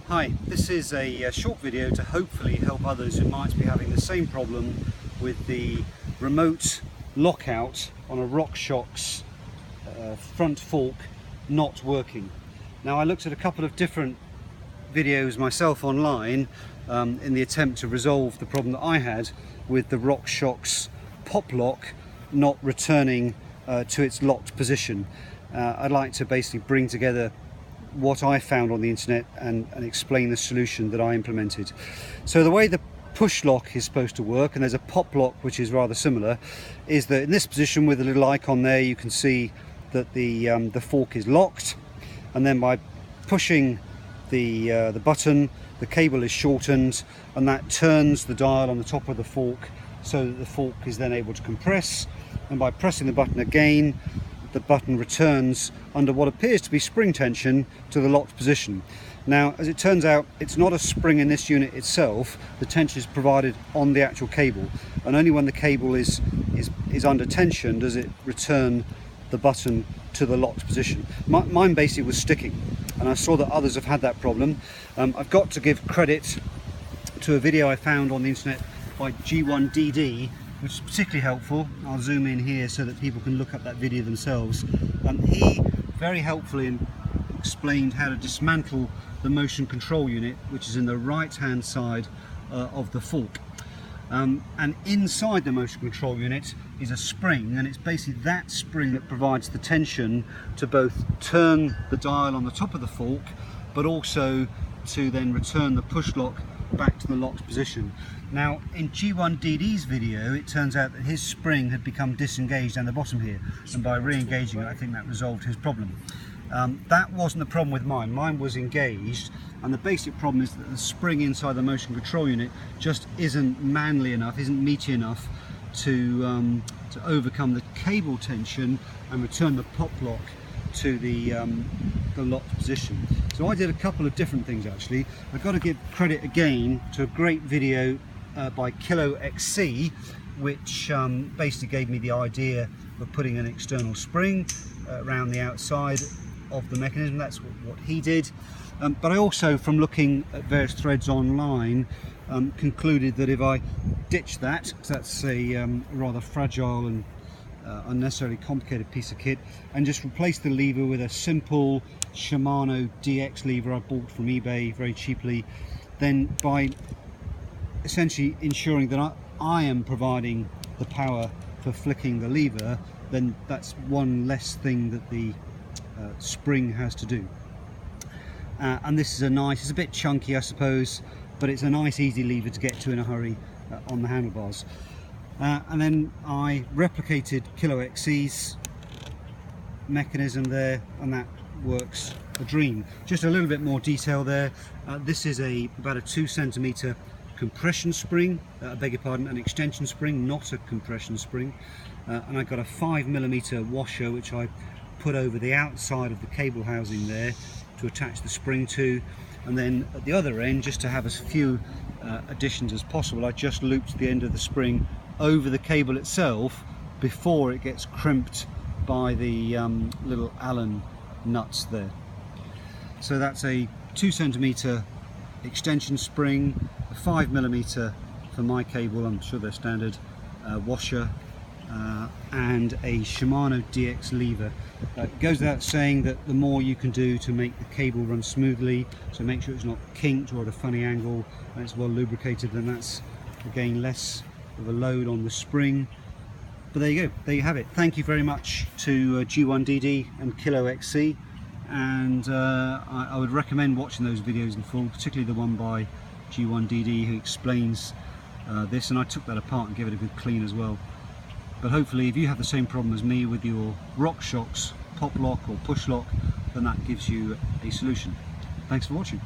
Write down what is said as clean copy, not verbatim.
Hi, this is a short video to hopefully help others who might be having the same problem with the remote lockout on a Rockshox front fork not working. Now, I looked at a couple of different videos myself online in the attempt to resolve the problem that I had with the Rockshox Poplock not returning to its locked position. I'd like to basically bring together what I found on the internet and explain the solution that I implemented. So the way the push lock is supposed to work, and there's a pop lock which is rather similar, is that in this position with the little icon there you can see that the fork is locked, and then by pushing the button the cable is shortened and that turns the dial on the top of the fork so that the fork is then able to compress, and by pressing the button again the button returns under what appears to be spring tension to the locked position. Now, as it turns out, it's not a spring in this unit itself. The tension is provided on the actual cable, and only when the cable is under tension does it return the button to the locked position. Mine basically was sticking, and I saw that others have had that problem. I've got to give credit to a video I found on the internet by G1DD, which is particularly helpful. I'll zoom in here so that people can look up that video themselves. He very helpfully explained how to dismantle the motion control unit, which is in the right hand side of the fork. And inside the motion control unit is a spring, and it's basically that spring that provides the tension to both turn the dial on the top of the fork, but also to then return the push lock back to the locked position. Now, in G1DD's video, it turns out that his spring had become disengaged down the bottom here, and by re-engaging it, I think that resolved his problem. That wasn't the problem with mine. Mine was engaged, and the basic problem is that the spring inside the motion control unit just isn't manly enough, isn't meaty enough to overcome the cable tension and return the pop lock to the locked position. So I did a couple of different things actually. I've got to give credit again to a great video by Kilo XC, which basically gave me the idea of putting an external spring around the outside of the mechanism. That's what he did. But I also, from looking at various threads online, concluded that if I ditch that, 'cause that's a rather fragile and unnecessarily complicated piece of kit, and just replace the lever with a simple Shimano DX lever I bought from eBay very cheaply, then by essentially ensuring that I am providing the power for flicking the lever, then that's one less thing that the spring has to do. And this is it's a bit chunky I suppose, but it's a nice easy lever to get to in a hurry on the handlebars. And then I replicated Kilo XC's mechanism there, and that works a dream. Just a little bit more detail there. This is about a 2 centimeter compression spring, I beg your pardon, an extension spring, not a compression spring. And I've got a 5mm washer which I put over the outside of the cable housing there to attach the spring to, and then at the other end, just to have as few additions as possible, I just looped the end of the spring over the cable itself before it gets crimped by the little Allen nuts there. So that's a 2 centimeter extension spring, a 5mm for my cable, I'm sure they're standard, washer, and a Shimano DX lever. It goes without saying that the more you can do to make the cable run smoothly, so make sure it's not kinked or at a funny angle and it's well lubricated, then that's again less of a load on the spring. But there you go, there you have it. Thank you very much to G1DD and Kilo XC, and I would recommend watching those videos in full, particularly the one by G1DD who explains this, and I took that apart and gave it a good clean as well. But hopefully if you have the same problem as me with your Rockshox Poplock or Pushlock, then that gives you a solution. Thanks for watching.